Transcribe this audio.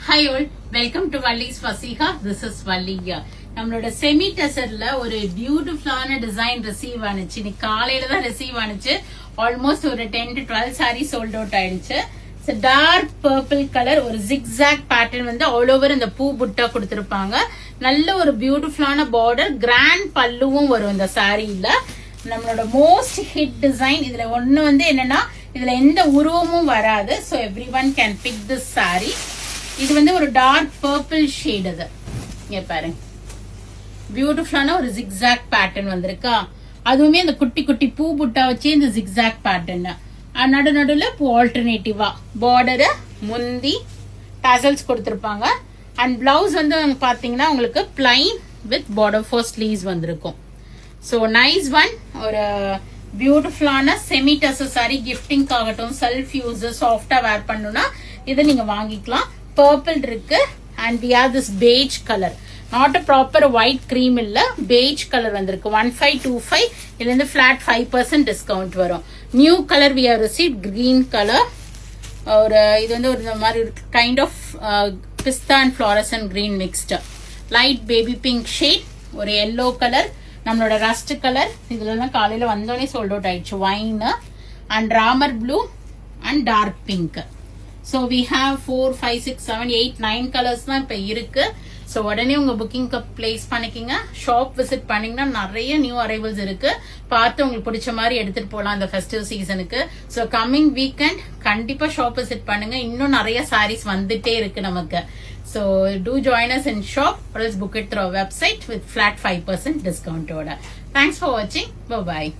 Hi all, welcome to Valli's ஃபசீஹா. This is வள்ளியா. நம்மளோட செமி டெசர்ல ஒரு பியூட்டிஃபுல்லான டிசைன் ரிசீவ் ஆனிச்சு. இன்னைக்கு காலையில தான் ரிசீவ் ஆனிச்சு. ஆல்மோஸ்ட் ஒரு 10 to 12 சாரி சோல்ட் அவுட் ஆயிடுச்சு. டார்க் பர்பிள் கலர், ஒரு ஜிக்ஸாக் பேட்டர்ன் வந்து ஆல் ஓவர் இந்த பூ புட்டா கொடுத்திருப்பாங்க. நல்ல ஒரு பியூட்டிஃபுல்லான பார்டர், கிராண்ட் பல்லுவும் வரும் இந்த சாரியில. நம்மளோட மோஸ்ட் ஹிட் டிசைன். இதுல ஒண்ணு வந்து என்னன்னா, இதுல எந்த உருவமும் வராது. So every one can big this sorry. இது வந்து ஒரு டார்க் பர்பிள் ஷேட். அது இங்க பாருங்க, பியூட்டிஃபுல்லான ஒரு ஜிக்ஸாக் பேட்டர்ன் வந்திருக்கா. அதுவுமே அந்த குட்டி குட்டி பூ புட்டா வச்சு இந்த ஜிக்ஸாக் பேட்டர்ன். நடுநடுல பூ ஆல்டர்னேட்டிவா பார்டரு, முந்தி டசல்ஸ் கொடுத்திருப்பாங்க. அண்ட் பிளவுஸ் வந்து பாத்தீங்கன்னா உங்களுக்கு plain with border for sleeves வந்திருக்கும். So nice one. ஒரு பியூட்டிஃபுல்லான செமி டசர் சாரி கிஃப்டிங் ஆகட்டும், செல்ஃப் யூஸ், சாஃப்டா வேர் பண்ணுனா இதை நீங்க வாங்கிக்கலாம். பர்பிள் இருக்கு. And we have this beige colour. Not a proper white cream இல்ல, பேஜ் கலர் வந்திருக்கு. 1525 இதுல இருந்து பிளாட் 5% டிஸ்கவுண்ட் வரும். New colour we have receive green colour. ஒரு இது வந்து ஒரு மாதிரி kind of pista and fluorescent green mixed. Light baby pink shade, ஒரு எல்லோ கலர், நம்மளோட ரஸ்ட் கலர். இதுல தான் காலையில வந்தோடனே சோல்ட் அவுட் ஆயிடுச்சு. Wine and Ramar blue and dark pink. So we have 4, 5, 6, 7, 8, 9 colours தான் இப்போ இருக்கு. ஸோ உடனே உங்க புக்கிங்க்கு பிளேஸ் பண்ணிக்கிங்க. ஷாப் விசிட் பண்ணீங்கன்னா நிறைய நியூ அரைவல்ஸ் இருக்கு. பார்த்து உங்களுக்கு பிடிச்ச மாதிரி எடுத்துட்டு போகலாம் இந்த ஃபெஸ்டிவ் சீசனுக்கு. ஸோ கம்மிங் வீக்கெண்ட் கண்டிப்பா ஷாப் விசிட் பண்ணுங்க. இன்னும் நிறைய சாரீஸ் வந்துட்டே இருக்கு நமக்கு. So do join us in shop or else book it through our website with flat 5% discount order. Thanks for watching. Bye bye.